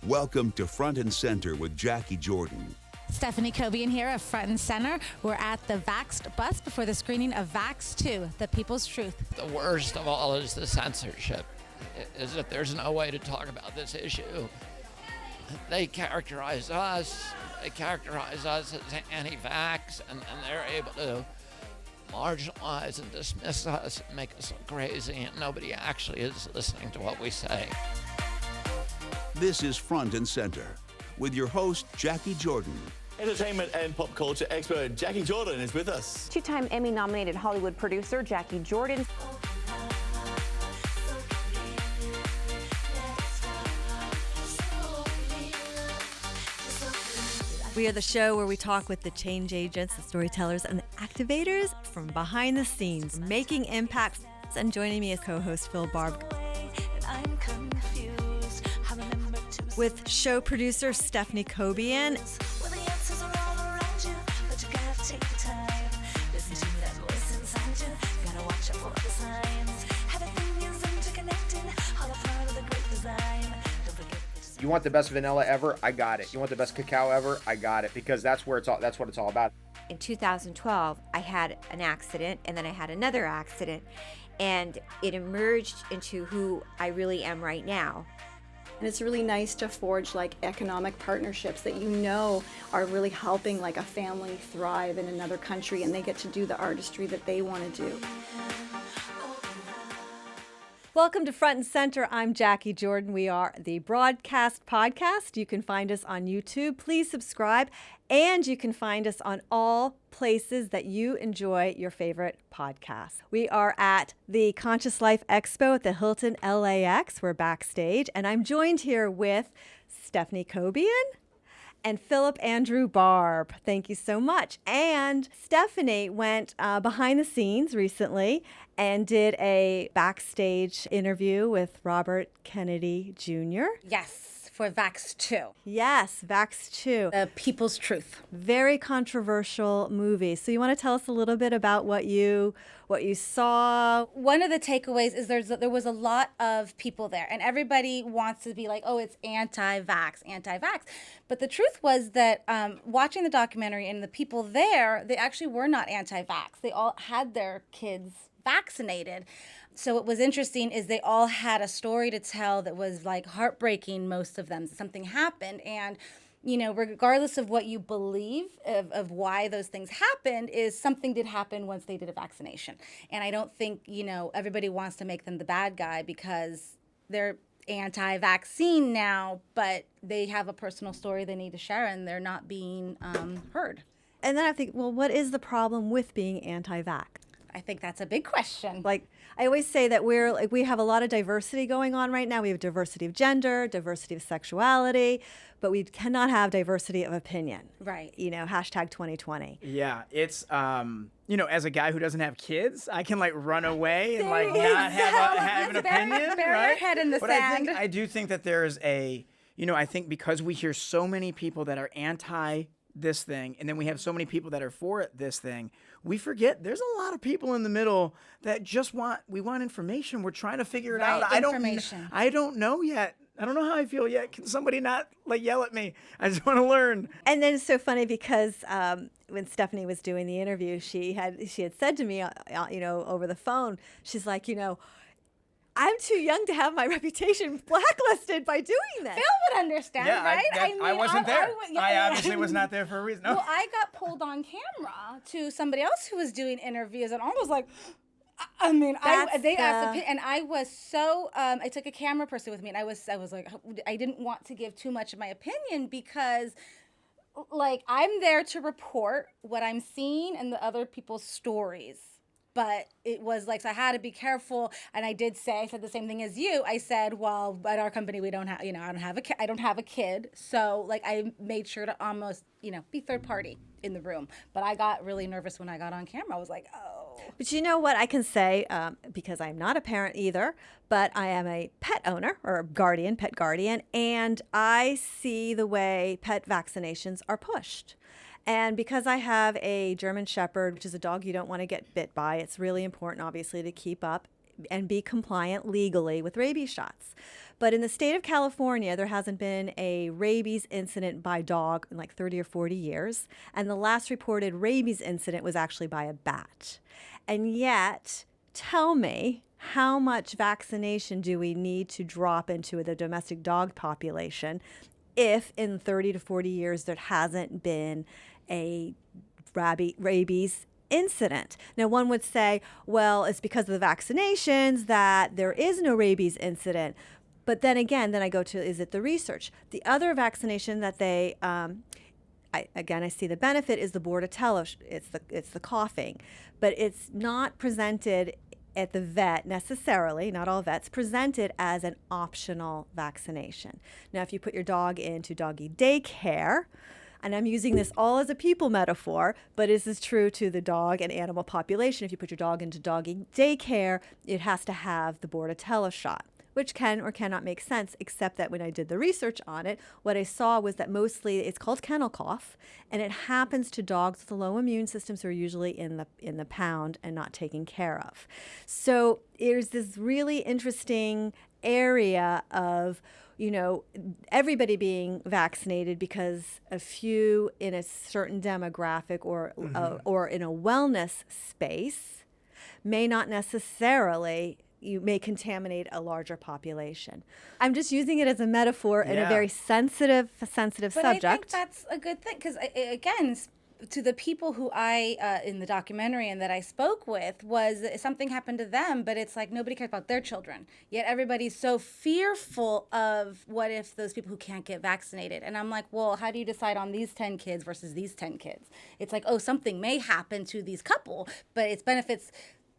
Welcome to Front and Center with Jacquie Jordan. Stephanie Cobian here of Front and Center. We're at the VAXXED bus before the screening of VAXXED II, The People's Truth. The worst of all is the censorship, is that there's no way to talk about this issue. They characterize us as anti-vax, and they're able to marginalize and dismiss us and make us look crazy, and nobody actually is listening to what we say. This is Front and Center with your host, Jacquie Jordan. Entertainment and pop culture expert Jacquie Jordan is with us. Two-time Emmy-nominated Hollywood producer Jacquie Jordan. We are the show where we talk with the change agents, the storytellers, and the activators from behind the scenes, making impacts. And joining me as co-host Phil Barbb. With show producer Stephanie Cobian. You want the best vanilla ever? I got it. You want the best cacao ever? I got it, because that's what it's all about. In 2012, I had an accident, and then I had another accident, and it emerged into who I really am right now. And it's really nice to forge like economic partnerships that you know are really helping like a family thrive in another country, and they get to do the artistry that they want to do. Welcome to Front and Center. I'm Jacquie Jordan. We are the broadcast podcast. You can find us on YouTube. Please subscribe. And you can find us on all places that you enjoy your favorite podcasts. We are at the Conscious Life Expo at the Hilton LAX. We're backstage. And I'm joined here with Stephanie Cobian and Phillip Andrew Barbb. Thank you so much. And Stephanie went behind the scenes recently and did a backstage interview with Robert Kennedy Jr. Yes, for VAXXED II, Yes, VAXXED II. The People's Truth. Very controversial movie. So you want to tell us a little bit about what you saw? One of the takeaways is there was a lot of people there, and everybody wants to be like, oh, it's anti-vax. But the truth was that watching the documentary and the people there, they actually were not anti-vax. They all had their kids vaccinated. So what was interesting is they all had a story to tell that was like heartbreaking, most of them. Something happened, and you know, regardless of what you believe of why those things happened, is something did happen once they did a vaccination. And I don't think, you know, everybody wants to make them the bad guy because they're anti-vaccine now, but they have a personal story they need to share, and they're not being heard. And then I think, well, what is the problem with being anti-vax? I think that's a big question. Like, I always say that we have a lot of diversity going on right now. We have diversity of gender, diversity of sexuality, but we cannot have diversity of opinion. Right. You know, hashtag 2020. Yeah, it's, you know, as a guy who doesn't have kids, I can like run away and like not have an opinion, bury right? your head in the But sand. I do think that there's I think because we hear so many people that are anti this thing, and then we have so many people that are for this thing, we forget there's a lot of people in the middle that just want information. We're trying to figure it out. I don't know yet. I don't know how I feel yet. Can somebody not like yell at me? I just want to learn. And then it's so funny because when Stephanie was doing the interview, she had said to me, you know, over the phone, she's like, you know, I'm too young to have my reputation blacklisted by doing this. Phil would understand, Yeah, right? I wasn't there. I obviously was not there for a reason. No. Well, I got pulled on camera to somebody else who was doing interviews, and I was like, they asked, and I was so, I took a camera person with me, and I was like, I didn't want to give too much of my opinion because, like, I'm there to report what I'm seeing and the other people's stories. But it was like, so I had to be careful. And I said the same thing as you. I said, well, at our company, we don't have, you know, I don't have a kid. So like, I made sure to almost, you know, be third party in the room. But I got really nervous when I got on camera. I was like, oh. But you know what I can say, because I'm not a parent either, but I am a pet owner or pet guardian, and I see the way pet vaccinations are pushed. And because I have a German Shepherd, which is a dog you don't want to get bit by, it's really important, obviously, to keep up and be compliant legally with rabies shots. But in the state of California, there hasn't been a rabies incident by dog in like 30 or 40 years. And the last reported rabies incident was actually by a bat. And yet, tell me, how much vaccination do we need to drop into the domestic dog population if in 30 to 40 years there hasn't been a rabies incident? Now, one would say, well, it's because of the vaccinations that there is no rabies incident. But then again, I go to, is it the research? The other vaccination that they, I see the benefit is the bordetella. It's the coughing, but it's not presented at the vet necessarily, not all vets, presented as an optional vaccination. Now, if you put your dog into doggy daycare, and I'm using this all as a people metaphor, but this is true to the dog and animal population. If you put your dog into doggy daycare, it has to have the bordetella shot, which can or cannot make sense, except that when I did the research on it, what I saw was that mostly it's called kennel cough, and it happens to dogs with low immune systems who are usually in the pound and not taken care of. So there's this really interesting area of, everybody being vaccinated because a few in a certain demographic or in a wellness space may not necessarily, you may contaminate a larger population. I'm just using it as a metaphor in a very sensitive subject. But I think that's a good thing because, again, to the people who I, in the documentary and that I spoke with, was something happened to them, but it's like nobody cares about their children. Yet everybody's so fearful of what if those people who can't get vaccinated. And I'm like, well, how do you decide on these 10 kids versus these 10 kids? It's like, oh, something may happen to these couple, but it benefits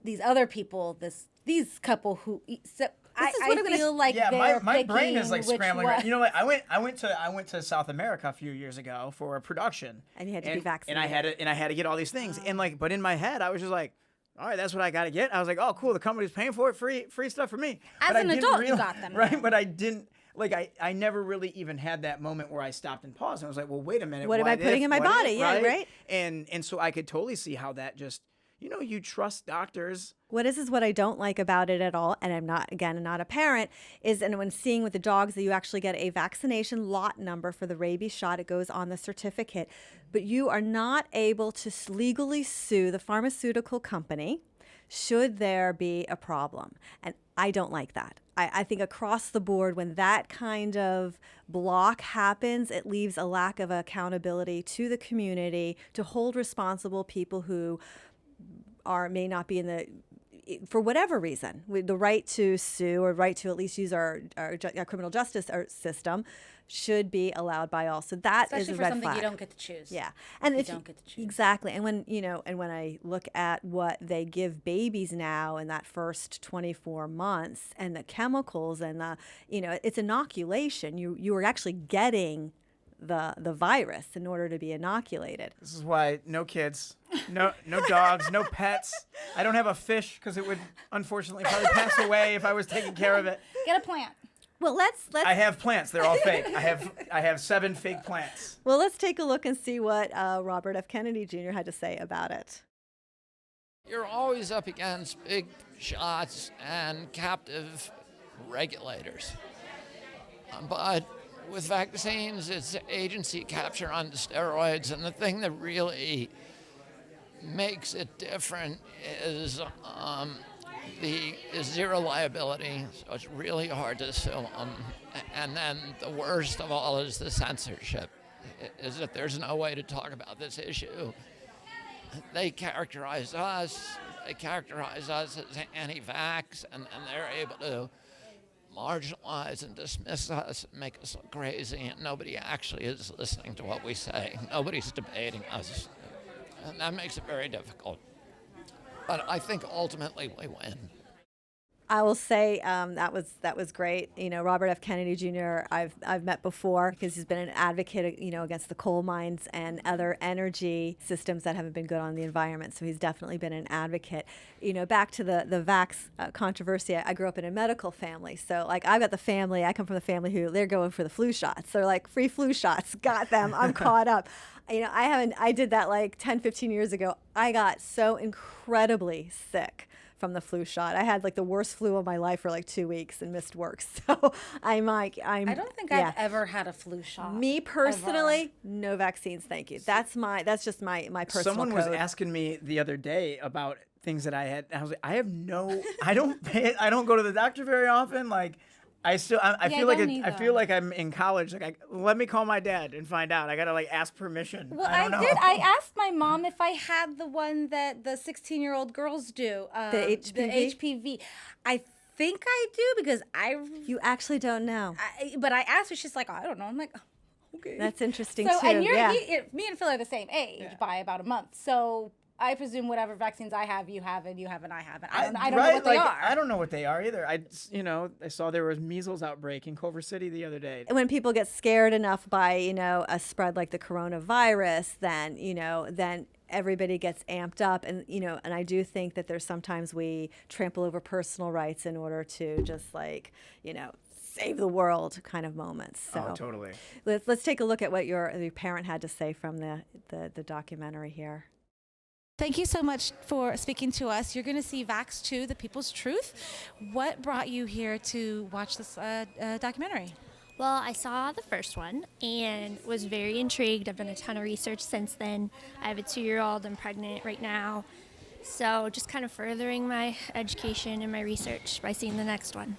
these other people, these couple who eat. So I feel like my brain is like scrambling. One. You know what? I went to South America a few years ago for a production, and you had to be vaccinated. And I had to get all these things, but in my head I was just like, all right, that's what I got to get. I was like, oh, cool, the company's paying for it, free stuff for me. As an adult, you got them, right? But I didn't. Like, I never really even had that moment where I stopped and paused and I was like, well, wait a minute, what am I putting in my body? Yeah, right. And so I could totally see how that just, you trust doctors. What is what I don't like about it at all, and I'm not a parent, is, and when seeing with the dogs that you actually get a vaccination lot number for the rabies shot, it goes on the certificate, but you are not able to legally sue the pharmaceutical company should there be a problem. And I don't like that. I think across the board, when that kind of block happens, it leaves a lack of accountability to the community to hold responsible people who may not be in the, for whatever reason, with the right to sue or right to at least use our criminal justice system should be allowed by all. So that especially is a for red something flag. You don't get to choose. Yeah, and you don't get to choose. Exactly. And when when I look at what they give babies now in that first 24 months and the chemicals and the it's inoculation. You are actually getting the virus in order to be inoculated. This is why no kids, no dogs, no pets. I don't have a fish because it would unfortunately probably pass away if I was taking care of it. Get a plant. Well, let's. I have plants. They're all fake. I have 7 fake plants. Well, let's take a look and see what Robert F. Kennedy Jr. had to say about it. You're always up against big shots and captive regulators. But with vaccines, it's agency capture on steroids, and the thing that really makes it different is zero liability, so it's really hard to sue them. And then the worst of all is the censorship, is that there's no way to talk about this issue. They characterize us as anti-vax, and they're able to marginalize and dismiss us and make us look crazy, and nobody actually is listening to what we say. Nobody's debating us, and that makes it very difficult. But I think ultimately we win. I will say that was great. Robert F. Kennedy Jr. I've met before because he's been an advocate, against the coal mines and other energy systems that haven't been good on the environment. So he's definitely been an advocate. Back to the vax controversy. I grew up in a medical family, so like I've got the family. I come from the family who they're going for the flu shots. They're like free flu shots. Got them. I'm caught up. I did that like 10, 15 years ago. I got so incredibly sick from the flu shot. I had like the worst flu of my life for like 2 weeks and missed work. So I don't think I've ever had a flu shot. Me personally, no vaccines, thank you. That's just my personal Someone was code. asking me the other day about things that I had. I was like, I don't go to the doctor very often. Like, I feel like I'm in college. Like, let me call my dad and find out. I gotta like ask permission. Well, I did. I asked my mom if I had the one that the 16-year-old girls do. The HPV? The HPV. I think I do because You actually don't know. But I asked her. She's like, I don't know. I'm like, okay. That's interesting so, too. And me and Phil are the same age by about a month. So I presume whatever vaccines I have, you have, and I haven't. I don't know what they are. I don't know what they are either. I saw there was measles outbreak in Culver City the other day. When people get scared enough by, a spread like the coronavirus, then everybody gets amped up. And, and I do think that there's sometimes we trample over personal rights in order to just save the world kind of moments. So Oh, totally. Let's take a look at what your parent had to say from the documentary here. Thank you so much for speaking to us. You're going to see VAXXED II, The People's Truth. What brought you here to watch this documentary? Well, I saw the first one and was very intrigued. I've done a ton of research since then. I have a 2-year-old. I'm pregnant right now. So just kind of furthering my education and my research by seeing the next one.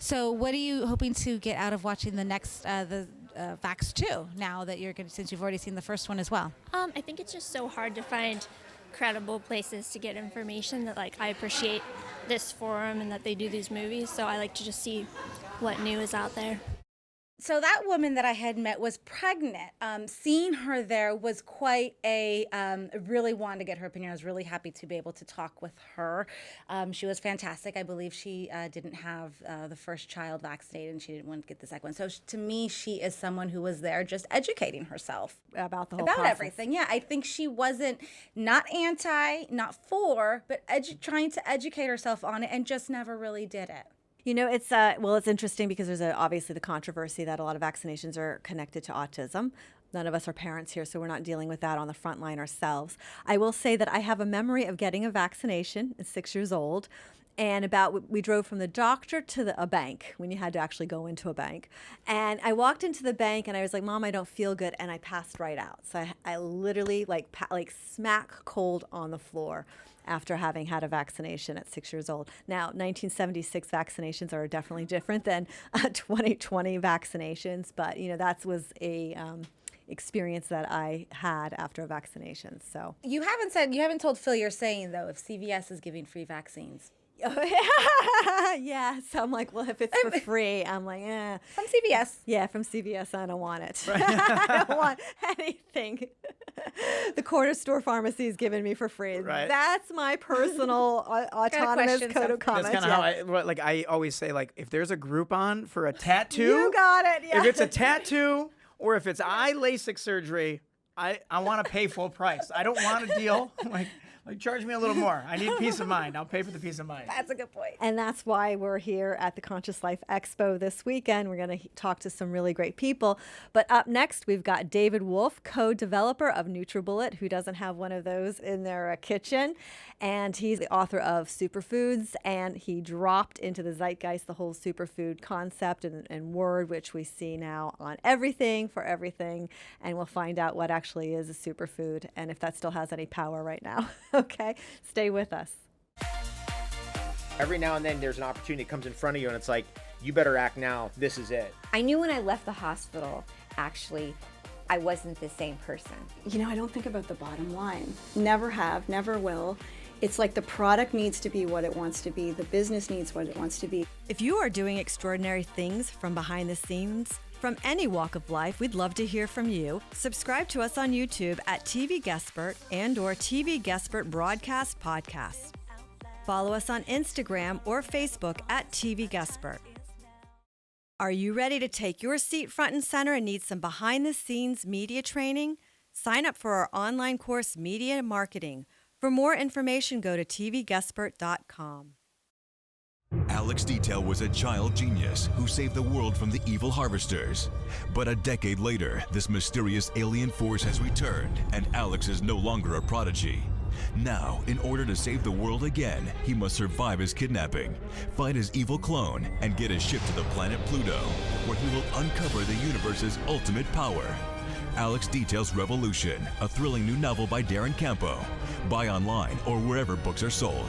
So what are you hoping to get out of watching the next, VAXXED II, now that since you've already seen the first one as well? I think it's just so hard to find credible places to get information that I appreciate this forum and that they do these movies. So I like to just see what new is out there. So that woman that I had met was pregnant. Seeing her there was quite really wanted to get her opinion. I was really happy to be able to talk with her. She was fantastic. I believe she didn't have the first child vaccinated and she didn't want to get the second one. So to me, she is someone who was there just educating herself about the whole about process. everything. Yeah, I think she wasn't not anti, not for, but trying to educate herself on it and just never really did it. It's interesting because there's obviously the controversy that a lot of vaccinations are connected to autism. None of us are parents here, so we're not dealing with that on the front line ourselves. I will say that I have a memory of getting a vaccination at 6 years old, and we drove from the doctor to a bank when you had to actually go into a bank. And I walked into the bank and I was like, Mom, I don't feel good, and I passed right out. So I literally like smack cold on the floor after having had a vaccination at 6 years old. Now, 1976 vaccinations are definitely different than 2020 vaccinations, but that was a experience that I had after a vaccination. So you haven't told Phil you're saying though if CVS is giving free vaccines. Yeah, so I'm like, well, if it's for free, I'm like, From CVS. Yeah, from CVS, I don't want it. Right. I don't want anything. The corner store pharmacy is giving me for free. Right. That's my personal autonomous code of conduct. That's kind of how I always say, like, if there's a Groupon for a tattoo. You got it, yeah. If it's a tattoo or if it's eye LASIK surgery, I want to pay full price. I don't want a deal. Like, charge me a little more. I need peace of mind. I'll pay for the peace of mind. That's a good point. And that's why we're here at the Conscious Life Expo this weekend. We're going to talk to some really great people. But up next, we've got David Wolfe, co-developer of Nutribullet, who doesn't have one of those in their kitchen. And he's the author of Superfoods, and he dropped into the zeitgeist the whole superfood concept and word, which we see now on everything for everything. And we'll find out what actually is a superfood and if that still has any power right now. Okay, stay with us. Every now and then there's an opportunity that comes in front of you and it's like, you better act now. This is it. I knew when I left the hospital, actually, I wasn't the same person. I don't think about the bottom line. Never have, never will. It's like the product needs to be what it wants to be. The business needs what it wants to be. If you are doing extraordinary things from behind the scenes, from any walk of life, we'd love to hear from you. Subscribe to us on YouTube at TVGuestpert and/or TVGuestpert Broadcast Podcast. Follow us on Instagram or Facebook at TVGuestpert. Are you ready to take your seat front and center and need some behind-the-scenes media training? Sign up for our online course, Media Marketing. For more information, go to tvguestpert.com. Alex Detail was a child genius who saved the world from the evil harvesters. But a decade later, this mysterious alien force has returned, and Alex is no longer a prodigy. Now, in order to save the world again, he must survive his kidnapping, fight his evil clone, and get his ship to the planet Pluto, where he will uncover the universe's ultimate power. Alex details Revolution, a thrilling new novel by Darren Campo. Buy online or wherever books are sold.